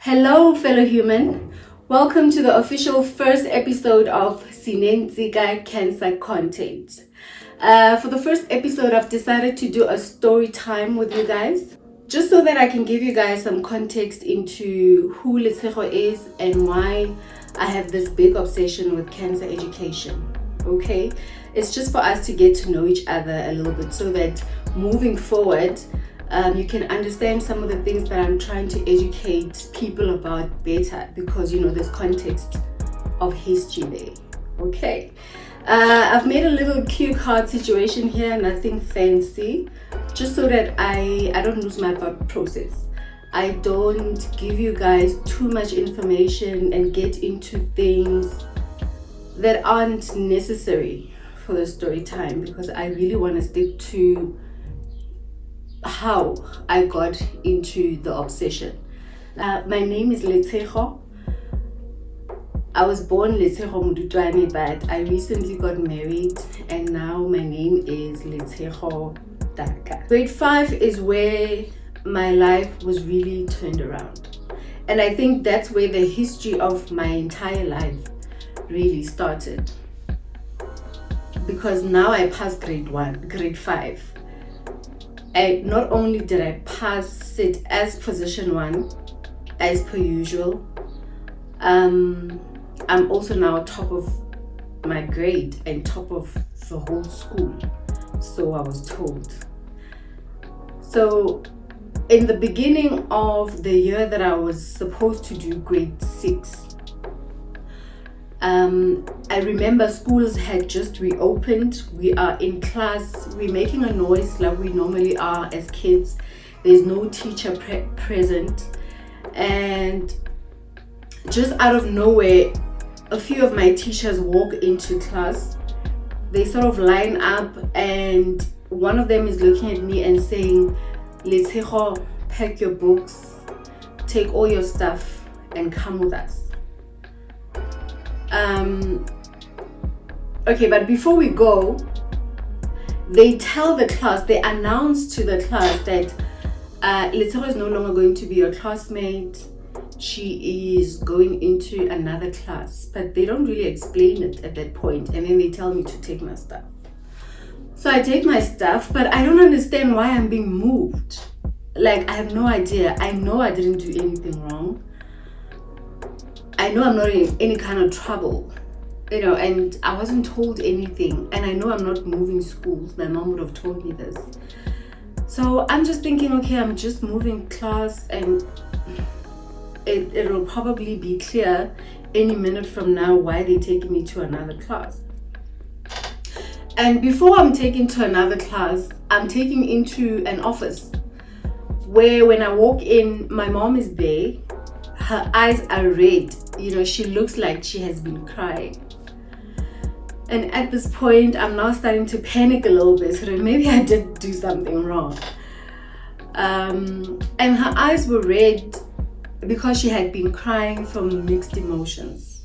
Hello, fellow human. Welcome to the official first episode of Sinenzika Cancer Content. For the first episode, I've decided to do a story time with you guys, just so that I can give you guys some context into who Letshego is and why I have this big obsession with cancer education. Okay? It's just for us to get to know each other a little bit so that moving forward, you can understand some of the things that I'm trying to educate people about better, because there's context of history there. Okay, I've made a little cue card situation here, nothing fancy, just so that I don't lose my thought process. I don't give you guys too much information and get into things that aren't necessary for the story time, because I really want to stick to how I got into the obsession. My name is Letshego. I was born Letshego Mudutwane, but I recently got married and now my name is Letshego Daka. Grade 5 is where my life was really turned around. And I think that's where the history of my entire life really started. Because now I passed grade 5. And not only did I pass it as position 1, as per usual, I'm also now top of my grade and top of the whole school, so I was told. So in the beginning of the year that I was supposed to do grade 6, I remember schools had just reopened. We are in class, we're making a noise like we normally are as kids. There's no teacher present, and just out of nowhere, a few of my teachers walk into class. They sort of line up, and one of them is looking at me and saying, "Letshego, pack your books, take all your stuff and come with us." Okay, but before we go, they tell the class, they announce to the class that Letshego is no longer going to be your classmate. She is going into another class, but they don't really explain it at that point, and then they tell me to take my stuff. So I take my stuff, but I don't understand why I'm being moved. Like, I have no idea. I know I didn't do anything wrong. I know I'm not in any kind of trouble, and I wasn't told anything, and I know I'm not moving schools. My mom would have told me this. So I'm just thinking, okay, I'm just moving class, and it'll probably be clear any minute from now why they're taking me to another class. And before I'm taken to another class, I'm taken into an office where when I walk in, my mom is there. Her eyes are red. She looks like she has been crying. And at this point, I'm now starting to panic a little bit, so that maybe I did do something wrong. And her eyes were red because she had been crying from mixed emotions.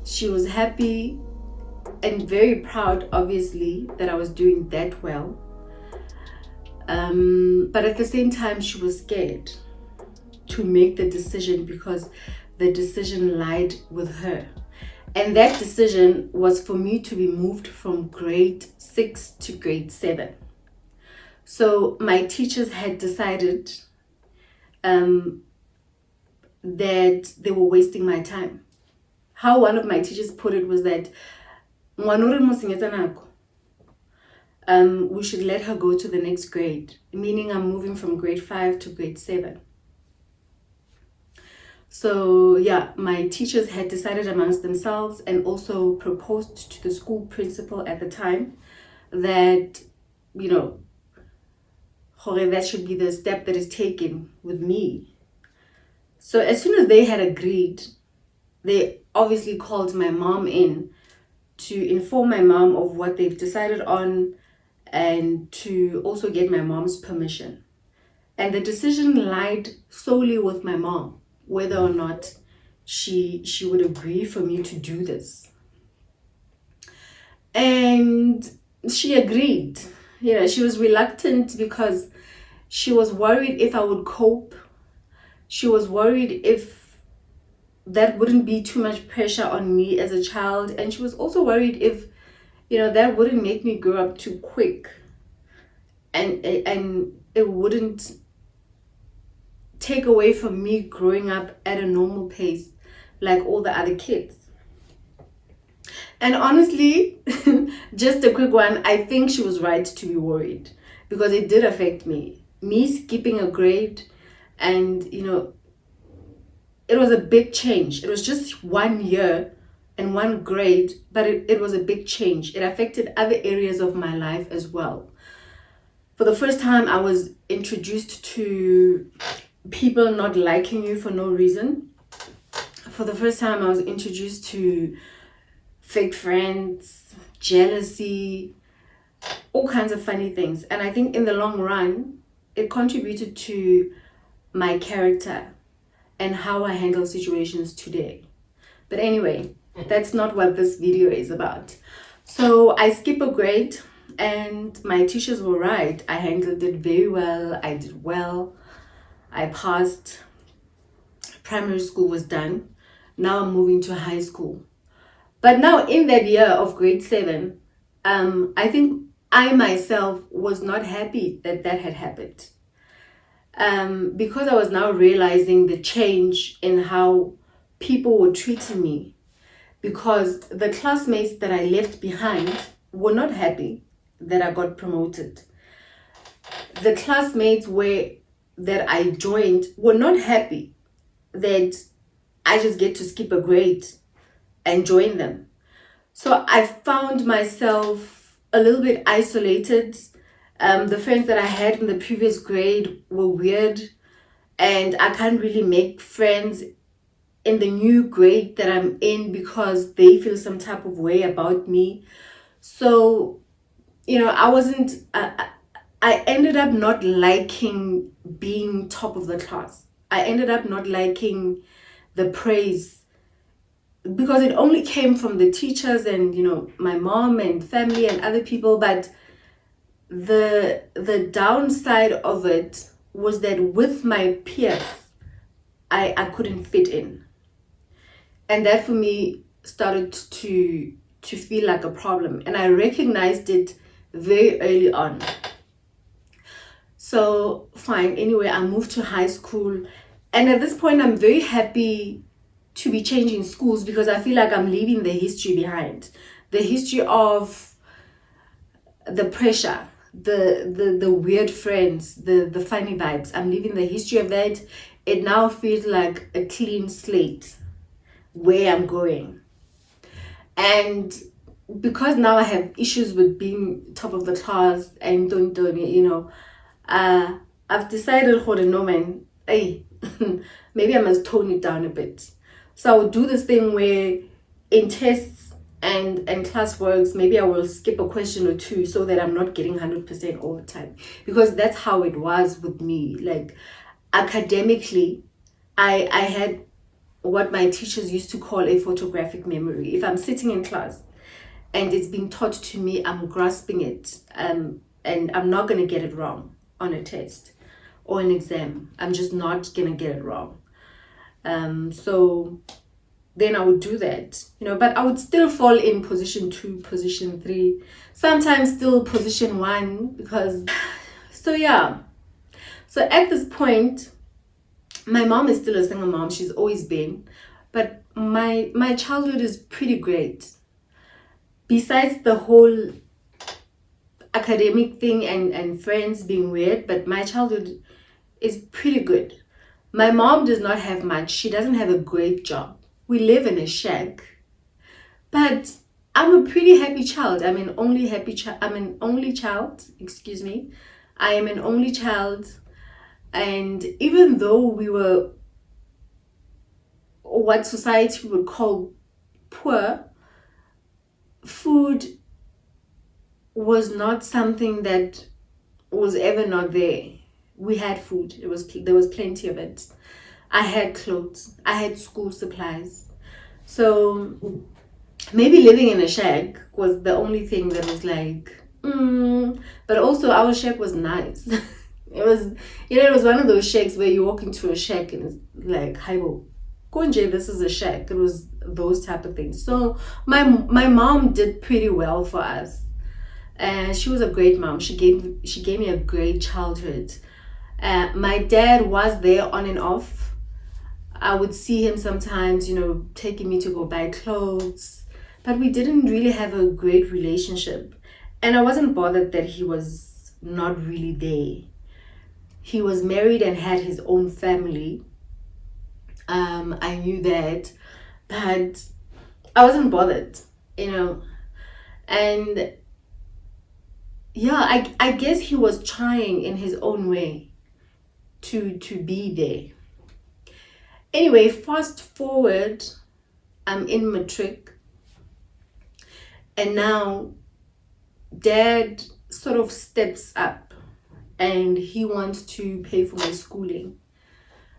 She was happy and very proud, obviously, that I was doing that well. But at the same time, she was scared to make the decision, because the decision lied with her. And that decision was for me to be moved from grade 6 to grade 7. So my teachers had decided that they were wasting my time. How one of my teachers put it was that we should let her go to the next grade, meaning I'm moving from grade 5 to grade 7. So yeah, my teachers had decided amongst themselves and also proposed to the school principal at the time that, that should be the step that is taken with me. So as soon as they had agreed, they obviously called my mom in to inform my mom of what they've decided on and to also get my mom's permission. And the decision lied solely with my mom, whether or not she would agree for me to do this. And she agreed. She was reluctant because she was worried if I would cope. She was worried if that wouldn't be too much pressure on me as a child. And she was also worried if, that wouldn't make me grow up too quick, and it wouldn't take away from me growing up at a normal pace like all the other kids. And honestly, just a quick one, I think she was right to be worried, because it did affect me. Me skipping a grade, and it was a big change. It was just 1 year and 1 grade, but it was a big change. It affected other areas of my life as well. For the first time, I was introduced to people not liking you for no reason. For the first time, I was introduced to fake friends, jealousy, all kinds of funny things. And I think in the long run, it contributed to my character and how I handle situations today. But anyway, that's not what this video is about. So I skip a grade, and my teachers were right. I handled it very well. I did well. I passed. Primary school was done. Now I'm moving to high school. But now in that year of grade 7, I think I myself was not happy that had happened. Because I was now realizing the change in how people were treating me, because the classmates that I left behind were not happy that I got promoted. The classmates that I joined were not happy that I just get to skip a grade and join them. So I found myself a little bit isolated. The friends that I had in the previous grade were weird, and I can't really make friends in the new grade that I'm in because they feel some type of way about me. So, I ended up not liking being top of the class. I ended up not liking the praise, because it only came from the teachers and, my mom and family and other people. But the downside of it was that with my peers, I couldn't fit in. And that for me started to feel like a problem. And I recognized it very early on. So fine, anyway, I moved to high school. And at this point, I'm very happy to be changing schools, because I feel like I'm leaving the history behind. The history of the pressure, the weird friends, the funny vibes. I'm leaving the history of that. It now feels like a clean slate where I'm going. And because now I have issues with being top of the class and I've decided, no man, hey, maybe I must tone it down a bit. So I would do this thing where in tests and class works, maybe I will skip a question or two so that I'm not getting 100% all the time. Because that's how it was with me. Like, academically, I had what my teachers used to call a photographic memory. If I'm sitting in class and it's being taught to me, I'm grasping it, and I'm not going to get it wrong on a test or an exam. I'm just not going to get it wrong. So then I would do that, but I would still fall in position 2, position 3, sometimes still position 1, because, so at this point, my mom is still a single mom. She's always been, but my childhood is pretty great. Besides the whole academic thing and friends being weird, but my childhood is pretty good. My mom does not have much. She doesn't have a great job. We live in a shack, but I'm a pretty happy child. I'm an only child. Excuse me. I am an only child. And even though we were what society would call poor, food was not something that was ever not there. We had food. There was plenty of it. I had clothes. I had school supplies. So maybe living in a shack was the only thing that was like, but also our shack was nice. It was, it was one of those shacks where you walk into a shack and it's like, hi, Konje, this is a shack. It was those type of things. So my mom did pretty well for us. And she was a great mom. She gave me a great childhood. My dad was there on and off. I would see him sometimes, taking me to go buy clothes. But we didn't really have a great relationship. And I wasn't bothered that he was not really there. He was married and had his own family. I knew that. But I wasn't bothered, And yeah, I guess he was trying in his own way to be there. Anyway, fast forward, I'm in matric, and now dad sort of steps up and he wants to pay for my schooling.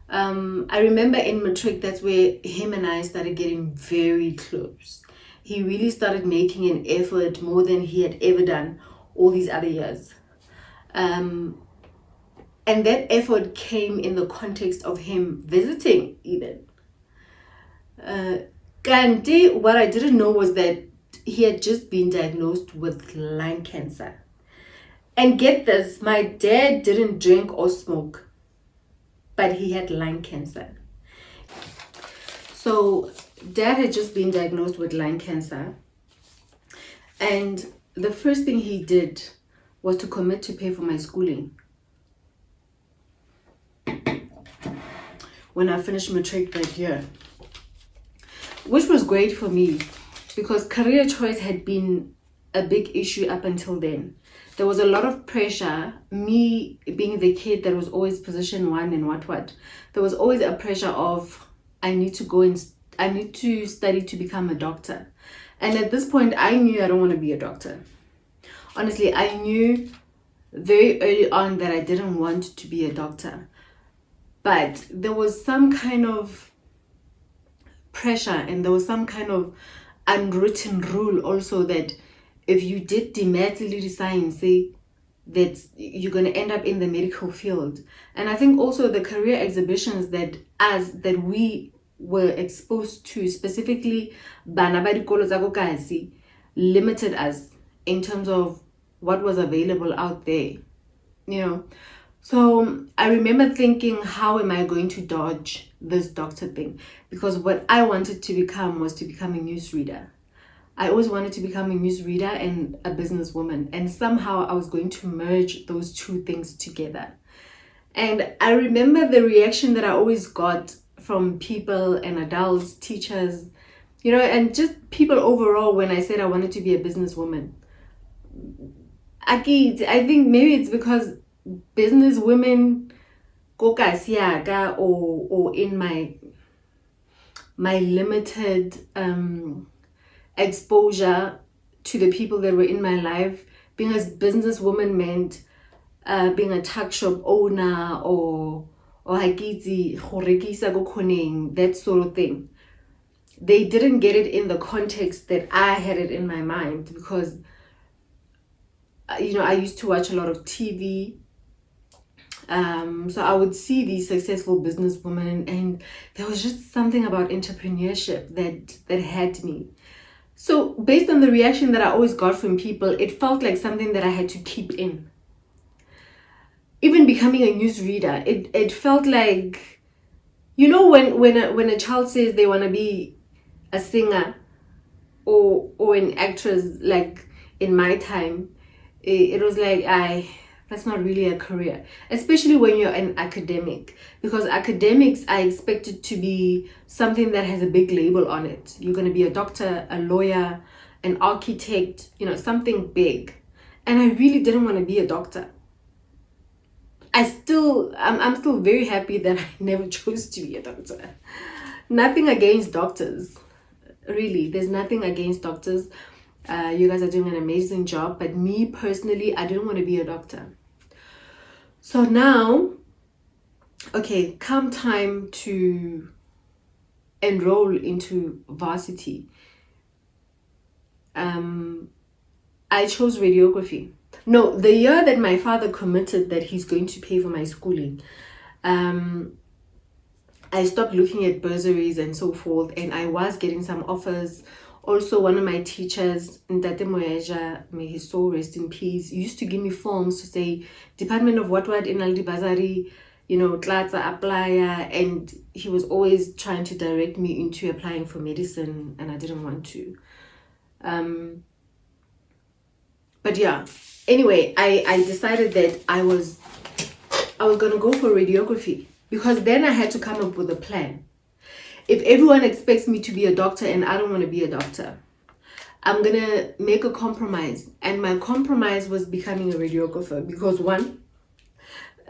I remember in matric, that's where him and I started getting very close. He really started making an effort more than he had ever done all these other years. And that effort came in the context of him visiting even. Kanti, what I didn't know was that he had just been diagnosed with lung cancer. And get this, my dad didn't drink or smoke, but he had lung cancer. So dad had just been diagnosed with lung cancer. And the first thing he did was to commit to pay for my schooling. When I finished matric that year, which was great for me because career choice had been a big issue up until then. There was a lot of pressure, me being the kid that was always position one and what. There was always a pressure of, I need to study to become a doctor. And at this point, I knew I don't want to be a doctor. Honestly, I knew very early on that I didn't want to be a doctor. But there was some kind of pressure and there was some kind of unwritten rule also that if you did the science, that you're going to end up in the medical field. And I think also the career exhibitions that we were exposed to, specifically bana ba dikolo tsa ko kasi, limited us in terms of what was available out there, So I remember thinking, how am I going to dodge this doctor thing? Because what I wanted to become was to become a newsreader. I always wanted to become a newsreader and a businesswoman, and somehow I was going to merge those two things together. And I remember the reaction that I always got from people and adults, teachers, and just people overall when I said I wanted to be a businesswoman. I think maybe it's because business women or in my limited exposure to the people that were in my life, being a businesswoman meant being a tuck shop owner or that sort of thing. They didn't get it in the context that I had it in my mind because I used to watch a lot of TV. So I would see these successful businesswomen, and there was just something about entrepreneurship that had me. So based on the reaction that I always got from people, it felt like something that I had to keep in. Even becoming a newsreader, it felt like, when a child says they want to be a singer or an actress, like in my time, it was like, that's not really a career, especially when you're an academic, because academics are expected to be something that has a big label on it. You're going to be a doctor, a lawyer, an architect, something big. And I really didn't want to be a doctor. I'm still very happy that I never chose to be a doctor. Nothing against doctors, really. There's nothing against doctors. You guys are doing an amazing job, but me personally, I didn't want to be a doctor. So now, okay, come time to enroll into varsity. I chose radiography. No, the year that my father committed that he's going to pay for my schooling, I I stopped looking at bursaries and so forth, and I was getting some offers. Also, one of my teachers, Ntate Moeja, may his soul rest in peace, used to give me forms to say, Department of what in Aldi Bazari, Tlatsa, apply, and he was always trying to direct me into applying for medicine, and I didn't want to. But yeah, anyway, I decided that I was gonna go for radiography, because then I had to come up with a plan. If everyone expects me to be a doctor and I don't want to be a doctor, I'm gonna make a compromise. And my compromise was becoming a radiographer, because one,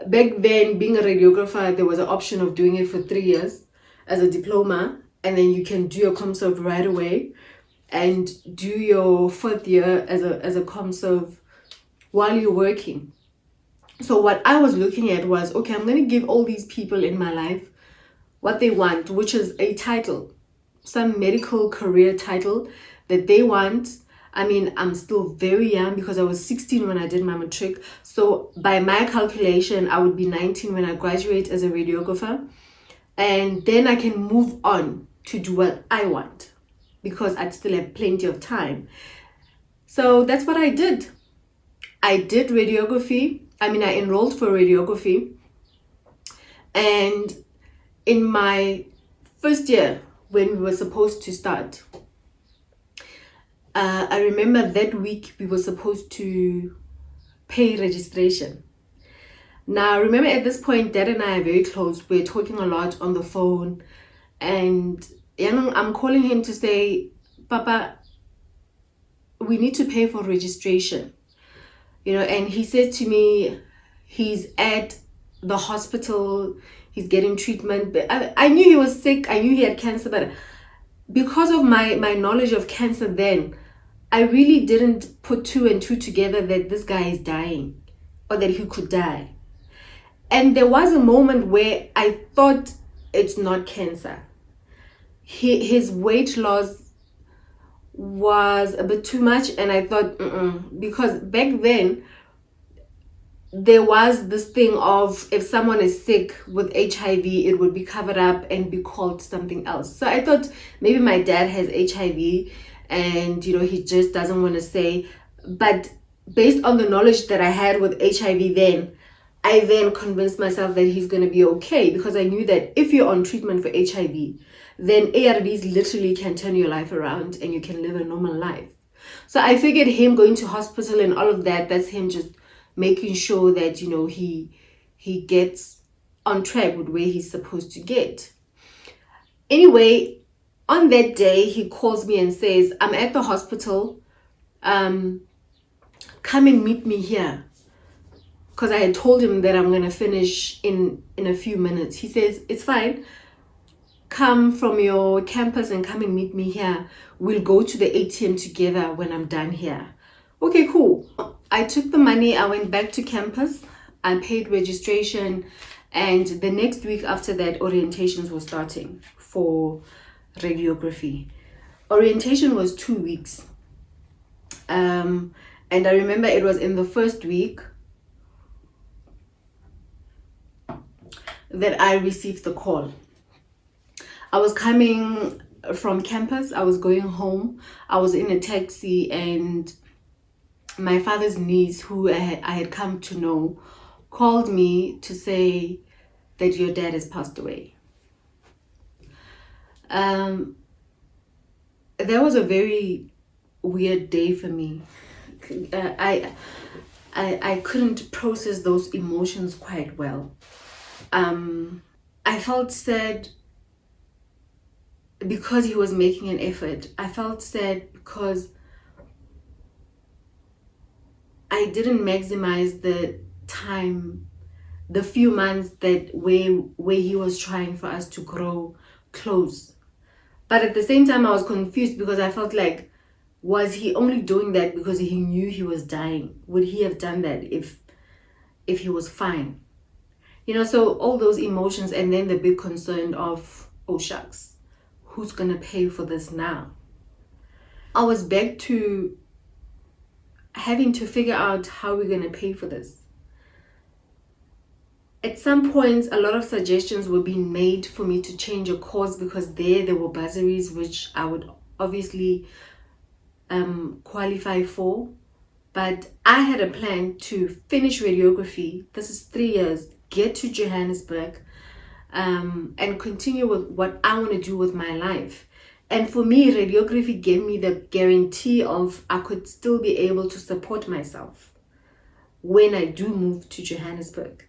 back then, being a radiographer, there was an option of doing it for 3 years as a diploma, and then you can do your ComServ right away and do your 4th year as a ComServ while you're working. So what I was looking at was, okay, I'm going to give all these people in my life what they want, which is a title, some medical career title that they want. I mean, I'm still very young because I was 16 when I did my matric. So by my calculation, I would be 19 when I graduate as a radiographer. And then I can move on to do what I want, because I'd still have plenty of time. So that's what I did. I did radiography. I enrolled for radiography. And in my first year, when we were supposed to start, I remember that week we were supposed to pay registration. Now, remember at this point, Dad and I are very close. We're talking a lot on the phone. And I'm calling him to say, Papa, we need to pay for registration. And he said to me, he's at the hospital, he's getting treatment. But I knew he was sick, I knew he had cancer, but because of my knowledge of cancer then, I really didn't put 2 and 2 together that this guy is dying or that he could die. And there was a moment where I thought it's not cancer. His weight loss was a bit too much, and I thought, because back then there was this thing of, if someone is sick with HIV, it would be covered up and be called something else. So I thought maybe my dad has HIV and he just doesn't want to say. But based on the knowledge that I had with HIV then, I then convinced myself that he's going to be okay, because I knew that if you're on treatment for HIV, then ARVs literally can turn your life around and you can live a normal life. So I figured him going to hospital and all of that, that's him just making sure that, he gets on track with where he's supposed to get. Anyway, on that day, he calls me and says, I'm at the hospital. Come and meet me here. Because I had told him that I'm going to finish in a few minutes. He says, it's fine. Come from your campus and come and meet me here. We'll go to the ATM together when I'm done here. Okay, cool. I took the money. I went back to campus. I paid registration. And the next week after that, orientations were starting for radiography. Orientation was 2 weeks. And I remember it was in the first week that I received the call. I was coming from campus. I was going home. I was in a taxi, and my father's niece, who I had come to know, called me to say that your dad has passed away. That was a very weird day for me. I couldn't process those emotions quite well. I felt sad because he was making an effort. I felt sad because I didn't maximize the time, the few months that where he was trying for us to grow close. But at the same time, I was confused, because I felt like, was he only doing that because he knew he was dying? Would he have done that if he was fine? So all those emotions, and then the big concern of, oh shucks, who's gonna pay for this now? I was back to having to figure out how we're gonna pay for this. At some points, a lot of suggestions were being made for me to change a course, because there were bursaries which I would obviously qualify for. But I had a plan to finish radiography. This is 3 years, get to Johannesburg, and continue with what I want to do with my life. And for me, radiography gave me the guarantee of I could still be able to support myself when I do move to Johannesburg.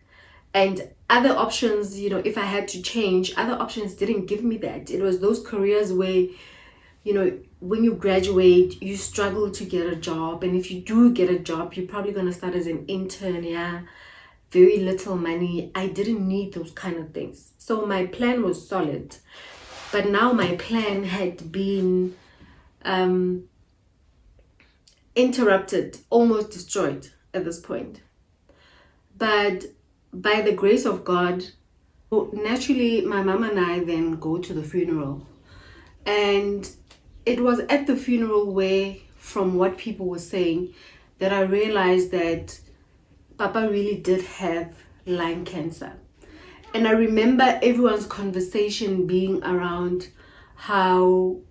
And other options, you know, if I had to change, other options didn't give me that. It was those careers where, you know, when you graduate, you struggle to get a job. And if you do get a job, you're probably going to start as an intern, yeah, very little money. I didn't need those kind of things. So my plan was solid. But now my plan had been interrupted, almost destroyed at this point. But by the grace of God, naturally, my mom and I then go to the funeral. And it was at the funeral where, from what people were saying, that I realized that Papa really did have lung cancer. And I remember everyone's conversation being around how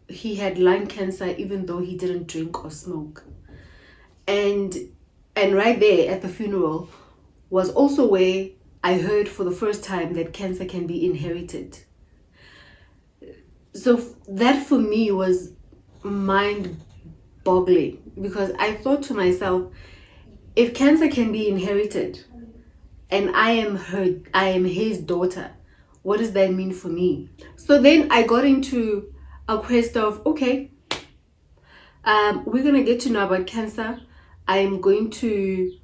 he had lung cancer even though he didn't drink or smoke. And right there at the funeral was also where I heard for the first time that cancer can be inherited. So that for me was mind-boggling, because I thought to myself, if cancer can be inherited and I am his daughter, what does that mean for me? So then I got into a quest of, okay, we're going to get to know about cancer. I'm going to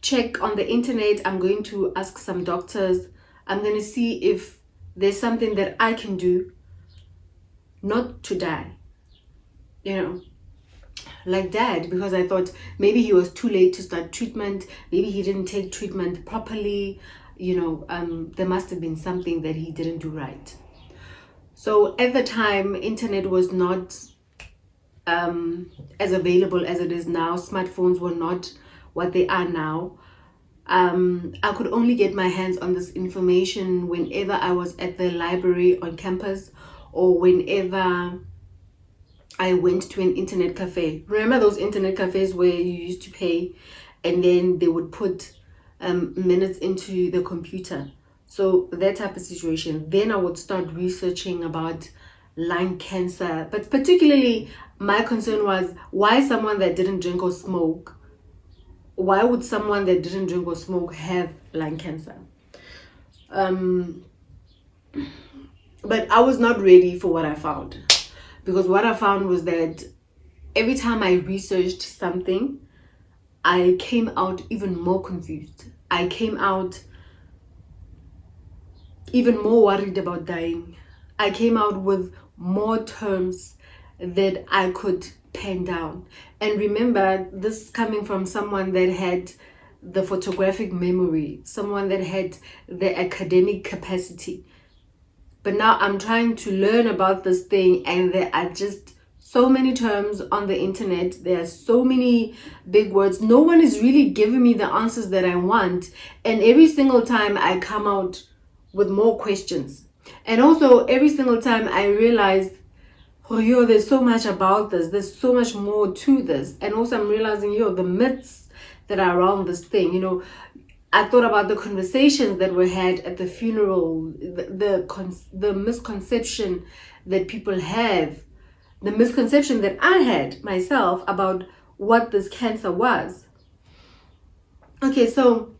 check on the internet. I'm going to ask some doctors. I'm going to see if there's something that I can do not to die, you know, like Dad, because I thought maybe he was too late to start treatment. Maybe he didn't take treatment properly. You know, there must have been something that he didn't do right. So at the time, internet was not as available as it is now. Smartphones were not what they are now. I could only get my hands on this information whenever I was at the library on campus, or whenever I went to an internet cafe. Remember those internet cafes where you used to pay and then they would put minutes into the computer? So that type of situation. Then I would start researching about lung cancer. But particularly my concern was, why someone that didn't drink or smoke? Why would someone that didn't drink or smoke have lung cancer? But I was not ready for what I found. Because what I found was that every time I researched something, I came out even more confused. I came out even more worried about dying. I came out with more terms that I could pen down. And remember, this coming from someone that had the photographic memory, someone that had the academic capacity. But now I'm trying to learn about this thing, and there are just so many terms on the internet. There are so many big words. No one is really giving me the answers that I want. And every single time I come out with more questions. And also every single time I realize, oh, yo, there's so much about this. There's so much more to this. And also I'm realizing, yo, the myths that are around this thing, you know. I thought about the conversations that were had at the funeral, the misconception that people have, the misconception that I had myself about what this cancer was. Okay, so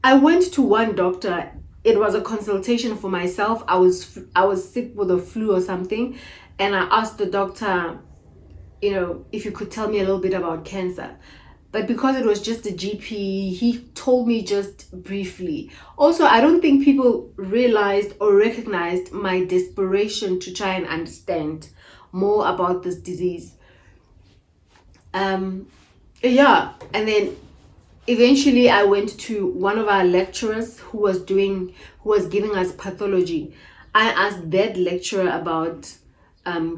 I went to one doctor. It was a consultation for myself. I was sick with a flu or something, and I asked the doctor, you know, if you could tell me a little bit about cancer. But because it was just a GP, he told me just briefly. Also, I don't think people realized or recognized my desperation to try and understand more about this disease. Yeah, and then eventually I went to one of our lecturers who was giving us pathology. I asked that lecturer about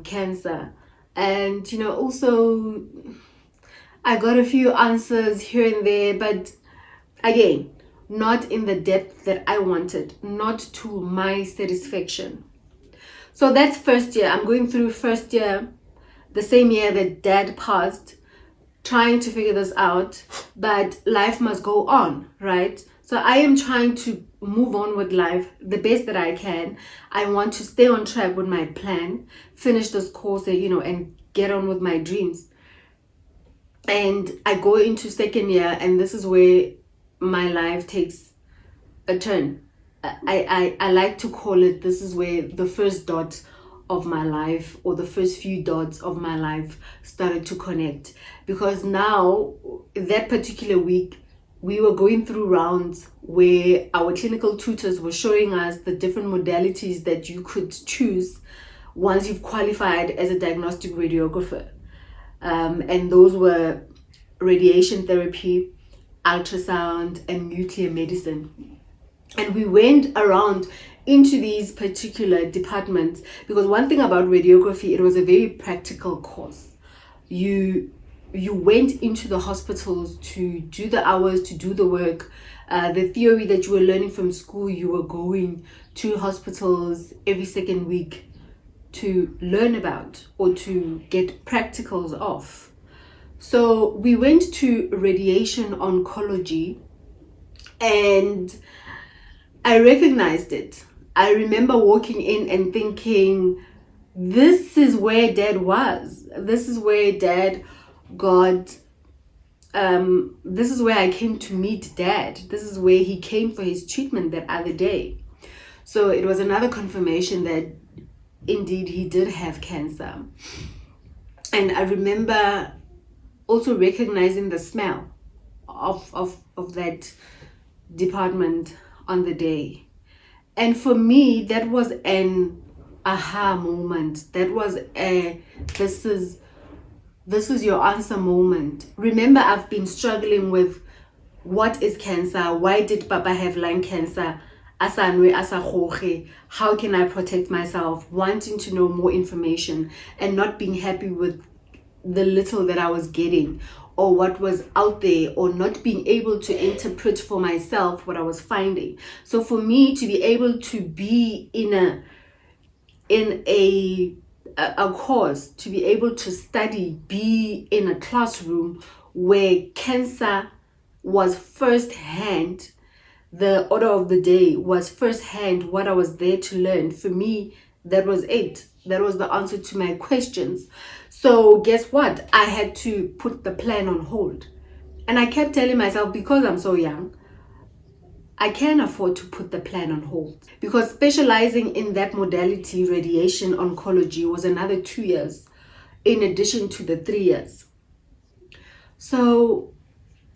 cancer, and you know, also I got a few answers here and there, but again, not in the depth that I wanted, not to my satisfaction. So that's first year. I'm going through first year, the same year that dad passed, trying to figure this out, but life must go on, right? So I am trying to move on with life the best that I can. I want to stay on track with my plan, finish this course, and get on with my dreams. And I go into second year, and this is where my life takes a turn. I like to call it, this is where the first dot of my life, or the first few dots of my life, started to connect. Because now, that particular week, we were going through rounds where our clinical tutors were showing us the different modalities that you could choose once you've qualified as a diagnostic radiographer. And those were radiation therapy, ultrasound, and nuclear medicine. And we went around into these particular departments, because one thing about radiography, it was a very practical course. You went into the hospitals to do the hours, to do the work. The theory that you were learning from school, you were going to hospitals every second week to learn about, or to get practicals of. So we went to radiation oncology, and I recognized it. I remember walking in and thinking, this is where dad was. This is where dad got, this is where I came to meet dad. This is where he came for his treatment that other day. So it was another confirmation that indeed he did have cancer. And I remember also recognizing the smell of that department on the day. And for me, that was an aha moment. That was a this is your answer moment. Remember, I've been struggling with what is cancer? Why did Papa have lung cancer? Asanwe, asakhoge. How can I protect myself? Wanting to know more information and not being happy with the little that I was getting, or what was out there, or not being able to interpret for myself what I was finding. So for me to be able to be in a course, to be able to study, be in a classroom where cancer was first hand, the order of the day was first hand, what I was there to learn. For me, that was it. That was the answer to my questions. So guess what? I had to put the plan on hold. And I kept telling myself, because I'm so young, I can't afford to put the plan on hold. Because specializing in that modality, radiation oncology, was another 2 years in addition to the 3 years. So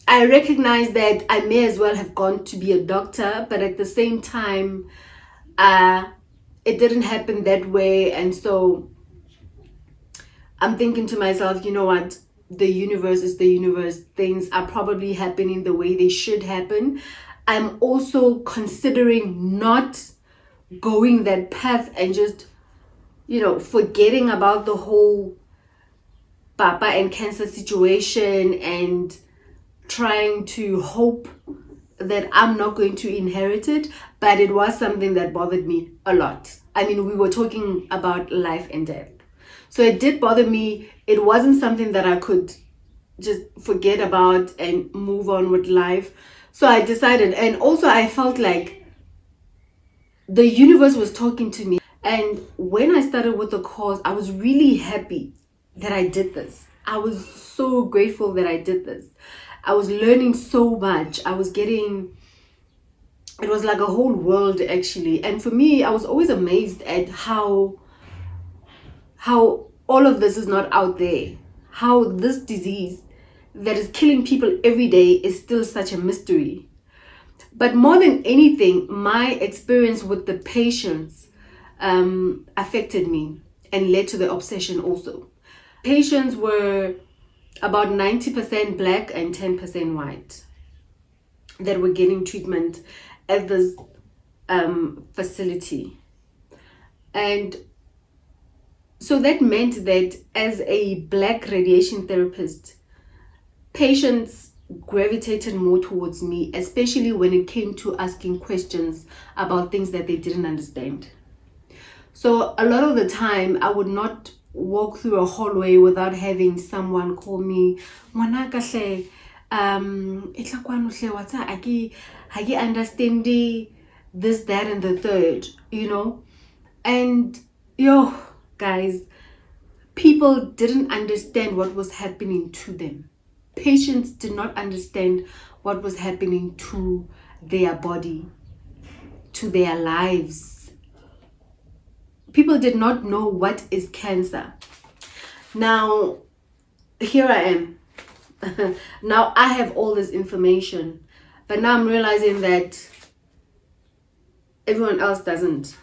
I recognized that I may as well have gone to be a doctor, but at the same time, it didn't happen that way. And so I'm thinking to myself, you know what? The universe is the universe. Things are probably happening the way they should happen. I'm also considering not going that path and just, forgetting about the whole Papa and cancer situation and trying to hope that I'm not going to inherit it. But it was something that bothered me a lot. I mean, we were talking about life and death. So it did bother me. It wasn't something that I could just forget about and move on with life. So I decided, and also I felt like the universe was talking to me. And when I started with the course, I was really happy that I did this. I was so grateful that I did this. I was learning so much. It was like a whole world actually. And for me, I was always amazed at how all of this is not out there. How this disease that is killing people every day is still such a mystery. But more than anything, my experience with the patients affected me and led to the obsession also. Patients were about 90% black and 10% white that were getting treatment at this facility. And so that meant that as a black radiation therapist, patients gravitated more towards me, especially when it came to asking questions about things that they didn't understand. So a lot of the time, I would not walk through a hallway without having someone call me, "Ngwanaka hle, etla kwano hle, what's that? I understand this, that, and the third, you know?" And yo, guys, people didn't understand what was happening to them. Patients did not understand what was happening to their body, to their lives. People did not know what is cancer. Now, here I am. Now I have all this information, but now I'm realizing that everyone else doesn't.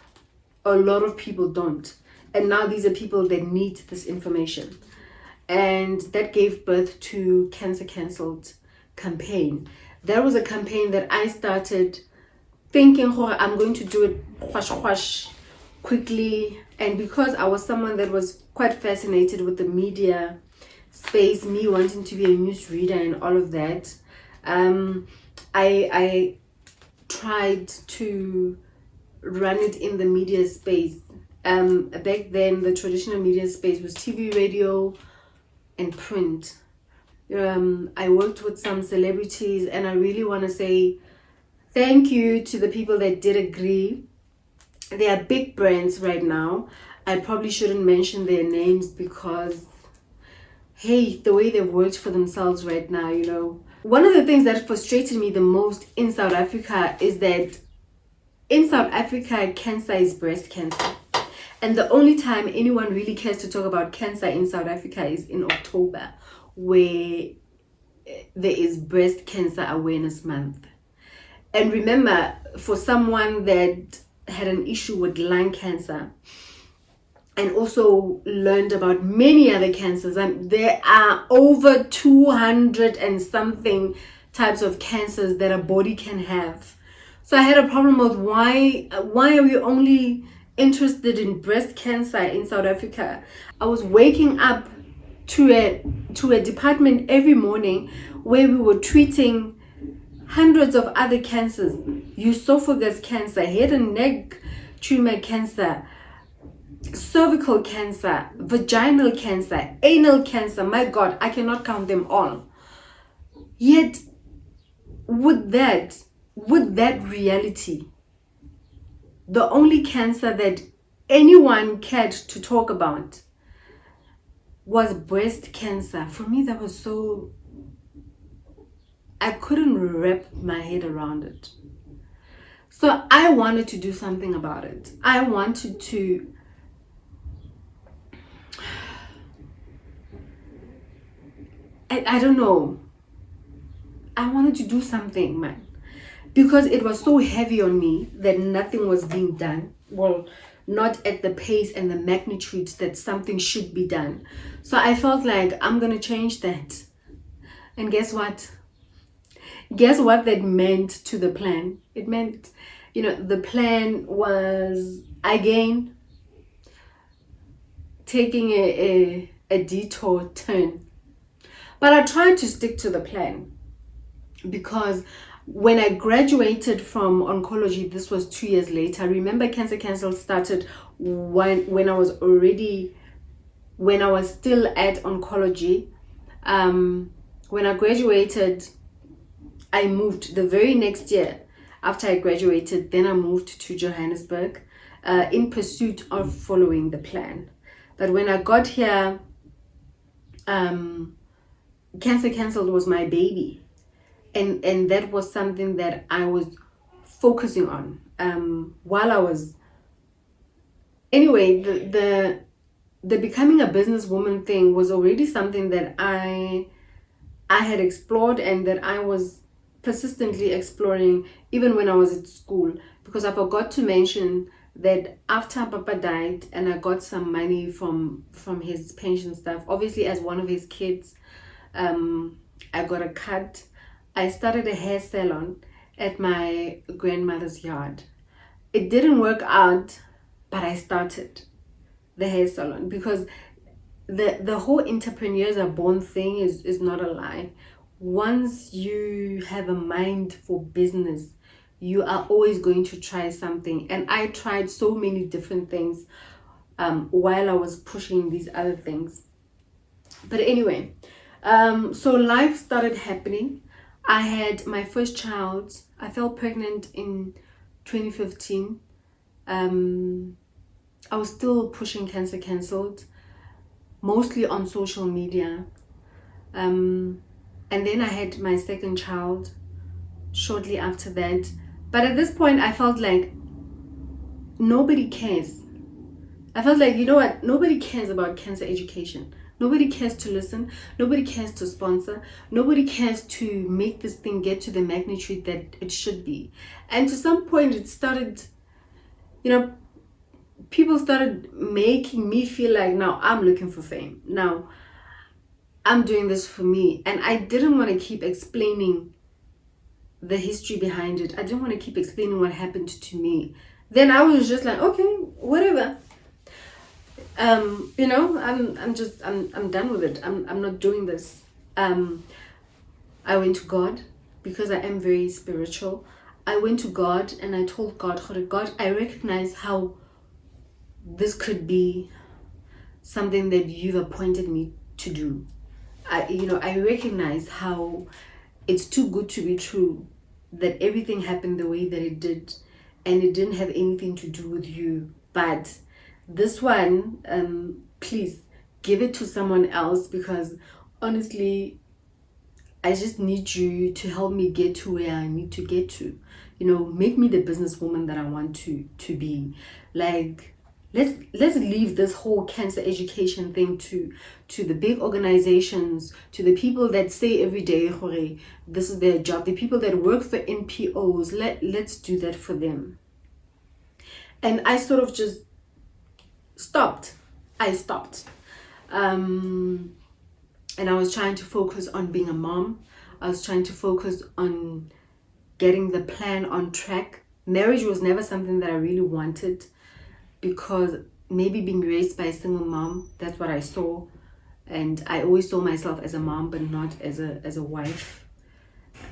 A lot of people don't. And now these are people that need this information. And that gave birth to Cancer Cancelled campaign. That was a campaign that I started thinking, "Oh, I'm going to do it quickly." And because I was someone that was quite fascinated with the media space, me wanting to be a news reader and all of that, I tried to run it in the media space. Back then, the traditional media space was TV, radio, and print. I worked with some celebrities, and I really want to say thank you to the people that did agree. They are big brands right now. I probably shouldn't mention their names because, hey, the way they've worked for themselves right now, you know. One of the things that frustrated me the most in South Africa is that in South Africa, cancer is breast cancer. And the only time anyone really cares to talk about cancer in South Africa is in October, where there is Breast Cancer Awareness Month. And remember, for someone that had an issue with lung cancer and also learned about many other cancers, and there are over 200 and something types of cancers that a body can have. So I had a problem with why are we only interested in breast cancer in South Africa? I was waking up to a department every morning where we were treating hundreds of other cancers: esophagus cancer, head and neck tumor cancer, cervical cancer, vaginal cancer, anal cancer. My God, I cannot count them all. Yet with that reality, the only cancer that anyone cared to talk about was breast cancer. For me, that was so, I couldn't wrap my head around it. So I wanted to do something about it. I wanted to I don't know. I wanted to do something, man. Because it was so heavy on me that nothing was being done. Well, not at the pace and the magnitude that something should be done. So I felt like I'm going to change that. And guess what? Guess what that meant to the plan? It meant, the plan was, again, taking a detour turn. But I tried to stick to the plan, because when I graduated from oncology, this was 2 years later. I remember Cancer Cancelled started when I was still at oncology. When I graduated, I moved the very next year after I graduated. Then I moved to Johannesburg in pursuit of following the plan. But when I got here, Cancer Cancelled was my baby. And that was something that I was focusing on while I was... Anyway, the becoming a businesswoman thing was already something that I had explored, and that I was persistently exploring even when I was at school. Because I forgot to mention that after Papa died and I got some money from his pension stuff, obviously as one of his kids, I got a cut. I started a hair salon at my grandmother's yard. It didn't work out, but I started the hair salon, because the whole entrepreneurs are born thing is not a lie. once you have a mind for business, you are always going to try something. And I tried so many different things while I was pushing these other things. But anyway, so life started happening. I had my first child. I fell pregnant in 2015. I was still pushing Cancer Cancelled, mostly on social media. And then I had my second child shortly after that. But at this point, I felt like nobody cares. I felt like, you know what? Nobody cares about cancer education. Nobody cares to listen. Nobody cares to sponsor. Nobody cares to make this thing get to the magnitude that it should be. And to some point, it started, people started making me feel like, now I'm looking for fame. Now I'm doing this for me. And I didn't want to keep explaining the history behind it. I didn't want to keep explaining what happened to me. Then I was just like, okay, whatever. I'm done with it. I'm not doing this. I went to God because I am very spiritual. I went to God and I told God, I recognize how this could be something that you've appointed me to do. I recognize how it's too good to be true that everything happened the way that it did, and it didn't have anything to do with you. But this one, please give it to someone else, because honestly, I just need you to help me get to where I need to get to. Make me the businesswoman that I want to be. Like, let's leave this whole cancer education thing to the big organizations, to the people that say every day, "Hore, this is their job," the people that work for NPOs. Let's do that for them. And I sort of just stopped. I stopped. And I was trying to focus on being a mom. I was trying to focus on getting the plan on track. Marriage was never something that I really wanted, because maybe being raised by a single mom, that's what I saw. And I always saw myself as a mom, but not as a wife.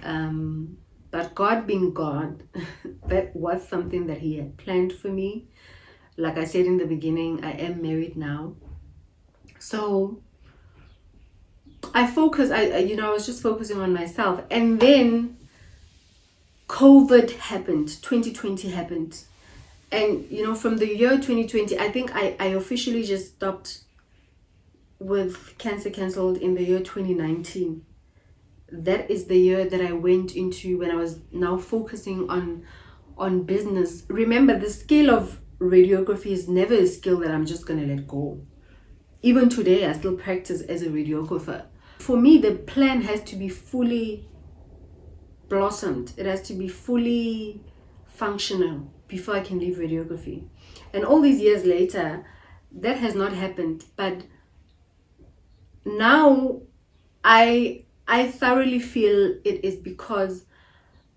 But God being God, that was something that He had planned for me. Like I said in the beginning, I am married now. So I was just focusing on myself. And then COVID happened, 2020 happened. And, from the year 2020, I think I officially just stopped with Cancer Cancelled in the year 2019. That is the year that I went into when I was now focusing on business. Remember, the skill of radiography is never a skill that I'm just going to let go. Even today, I still practice as a radiographer. For me, the plan has to be fully blossomed. It has to be fully functional before I can leave radiography. And all these years later, that has not happened. But now I thoroughly feel it is because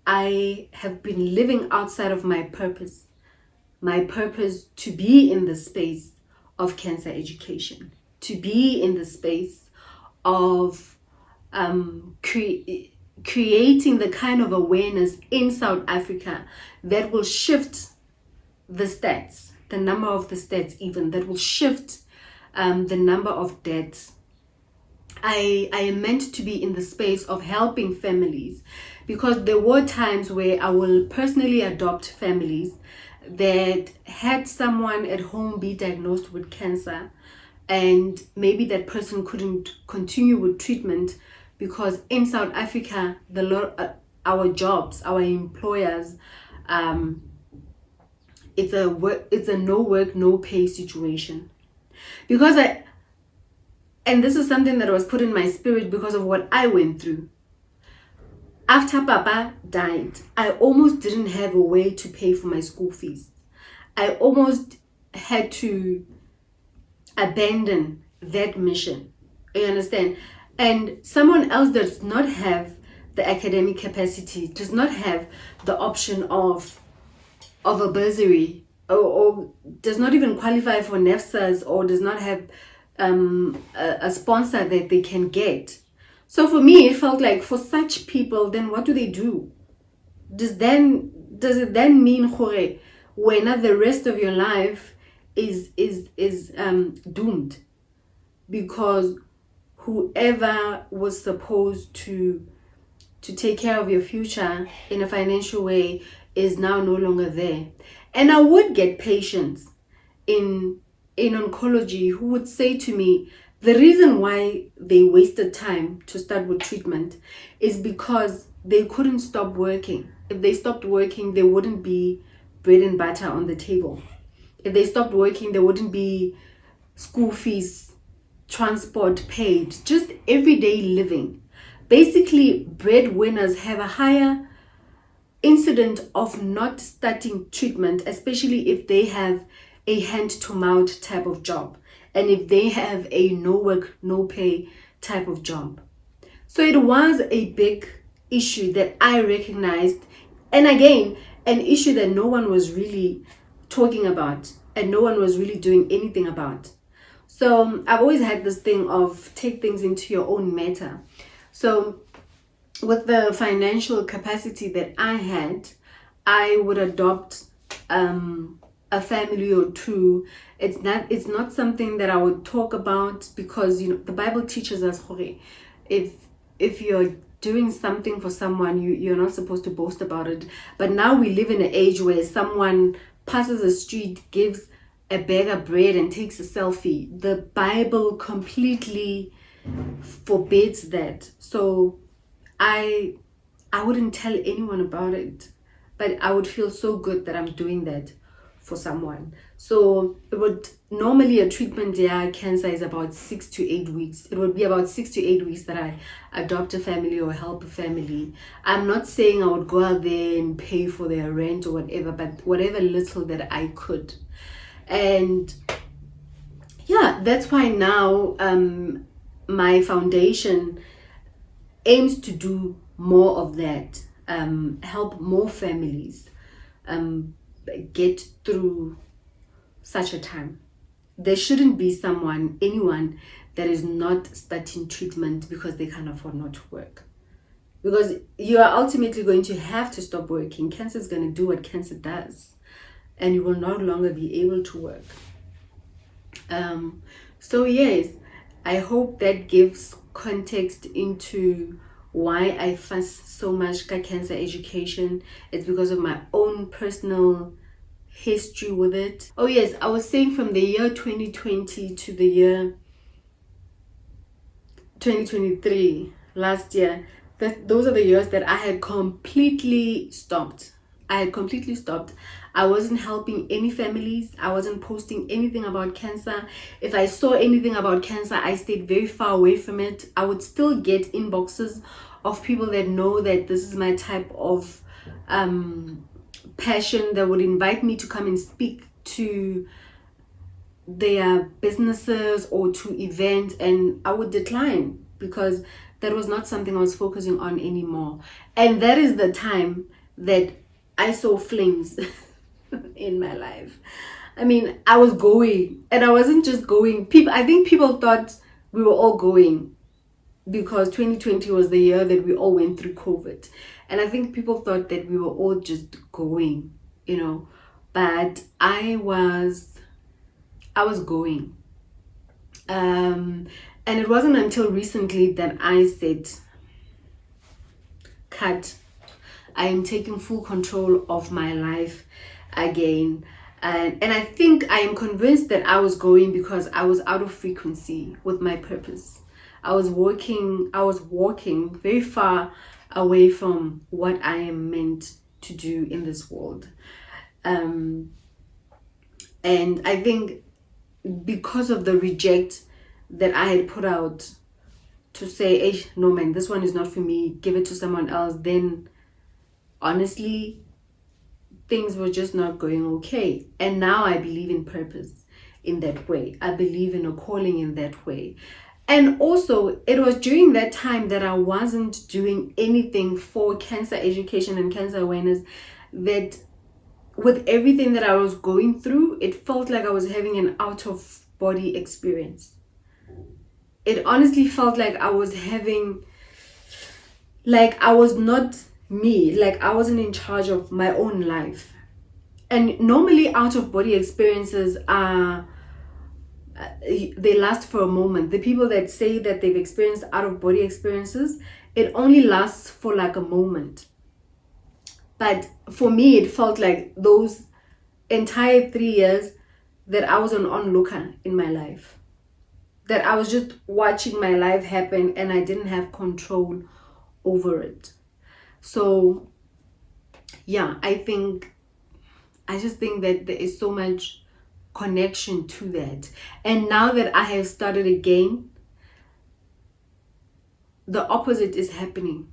I have been living outside of my purpose to be in the space of cancer education, to be in the space of creating the kind of awareness in South Africa that will shift the stats, the number of the stats even, that will shift the number of deaths. I am meant to be in the space of helping families, because there were times where I will personally adopt families that had someone at home be diagnosed with cancer, and maybe that person couldn't continue with treatment because in South Africa, our jobs, our employers, it's a no work, no pay situation. And this is something that was put in my spirit because of what I went through. After Papa died, I almost didn't have a way to pay for my school fees. I almost had to abandon that mission. You understand? And someone else does not have the academic capacity, does not have the option of a bursary, or does not even qualify for NEFSAs, or does not have a sponsor that they can get. So for me, it felt like for such people, then what do they do? Does it then mean when the rest of your life is doomed? Because whoever was supposed to take care of your future in a financial way is now no longer there. And I would get patients in oncology who would say to me, the reason why they wasted time to start with treatment is because they couldn't stop working. If they stopped working, there wouldn't be bread and butter on the table. If they stopped working, there wouldn't be school fees, transport paid, just everyday living. Basically, breadwinners have a higher incident of not starting treatment, especially if they have a hand-to-mouth type of job and if they have a no work, no pay type of job. So it was a big issue that I recognized, and again, an issue that no one was really talking about and no one was really doing anything about. So I've always had this thing of take things into your own matter. So with the financial capacity that I had, I would adopt a family or two. It's not something that I would talk about because the Bible teaches us if you're doing something for someone, you're not supposed to boast about it. But now we live in an age where someone passes a street, gives a bag of bread and takes a selfie. The Bible completely forbids that. So I wouldn't tell anyone about it, but I would feel so good that I'm doing that for someone. So it would normally, a treatment cancer is about 6 to 8 weeks. It would be about 6 to 8 weeks that I adopt a family or help a family. I'm not saying I would go out there and pay for their rent or whatever, but whatever little that I could. And yeah, that's why now my foundation aims to do more of that, help more families get through such a time. There shouldn't be anyone that is not starting treatment because they can't afford not to work. Because you are ultimately going to have to stop working. Cancer is going to do what cancer does, and you will no longer be able to work. So yes, I hope that gives context into why I fuss so much with cancer education. It's because of my own personal history with it. Oh yes, I was saying from the year 2020 to the year 2023, last year, those are the years that I had completely stopped. I wasn't helping any families. I wasn't posting anything about cancer. If I saw anything about cancer, I stayed very far away from it. I would still get inboxes of people that know that this is my type of passion, that would invite me to come and speak to their businesses or to events, and I would decline because that was not something I was focusing on anymore. And that is the time that I saw flames in my life. I mean, I was going, and I wasn't just going. I think people thought we were all going because 2020 was the year that we all went through COVID. And I think people thought that we were all just going, but I was going. And it wasn't until recently that I said, cut. I am taking full control of my life again. And I think I am convinced that I was going because I was out of frequency with my purpose. I was walking very far away from what I am meant to do in this world. And I think because of the reject that I had put out to say, hey, no man, this one is not for me, give it to someone else, then honestly, things were just not going okay. And now I believe in purpose in that way. I believe in a calling in that way. And also, it was during that time that I wasn't doing anything for cancer education and cancer awareness, that with everything that I was going through, it felt like I was having an out-of-body experience. It honestly felt like I was having like I was not me, like I wasn't in charge of my own life. And normally out of body experiences are they last for a moment. The people that say that they've experienced out of body experiences, it only lasts for like a moment. But for me, it felt like those entire 3 years that I was an onlooker in my life, that I was just watching my life happen and I didn't have control over it. So yeah, I just think that there is so much connection to that. And now that I have started again, the opposite is happening.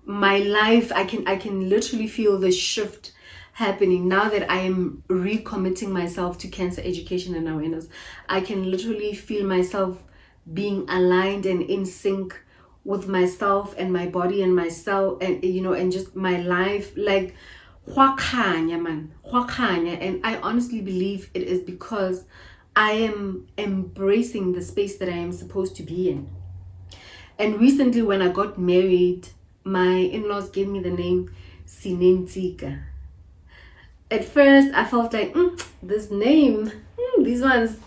My life, I can literally feel the shift happening now that I am recommitting myself to cancer education and awareness. I can literally feel myself being aligned and in sync with myself and my body and myself, and and just my life, like man, and I honestly believe it is because I am embracing the space that I am supposed to be in. And recently when I got married, my in-laws gave me the name Sinentsika. At first I felt like this name, these ones,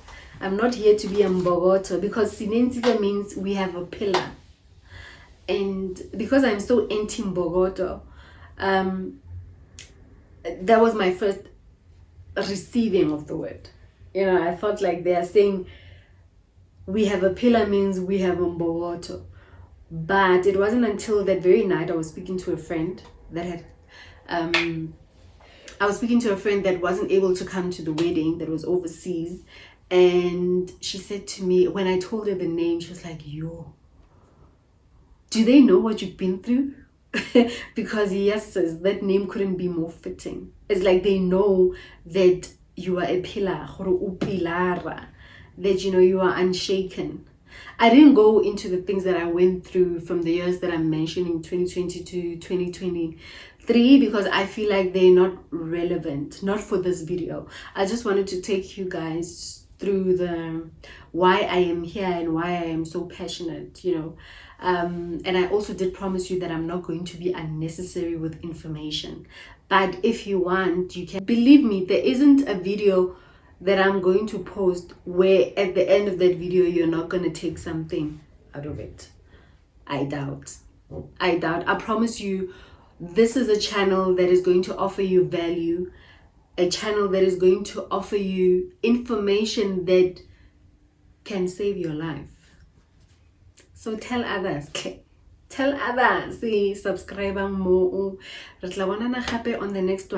I'm not here to be a Mbogoto, because Sinentsika means we have a pillar. And because I'm so anti-Mbogoto, that was my first receiving of the word. I felt like they are saying we have a pillar means we have a Mbogoto. But it wasn't until that very night I was speaking to a friend that wasn't able to come to the wedding, that was overseas. And she said to me, when I told her the name, she was like, yo, do they know what you've been through? Because yes, sis, that name couldn't be more fitting. It's like they know that you are a pillar, that you are unshaken. I didn't go into the things that I went through from the years that I'm mentioning, 2022, 2023, because I feel like they're not relevant, not for this video. I just wanted to take you guys through the why I am here and why I am so passionate, and I also did promise you that I'm not going to be unnecessary with information. But if you want, you can. Believe me, there isn't a video that I'm going to post where at the end of that video you're not going to take something out of it. I doubt. I promise you, this is a channel that is going to offer you value, a channel that is going to offer you information that can save your life. So tell others, subscribe more. Re tla bonana gape on the next one.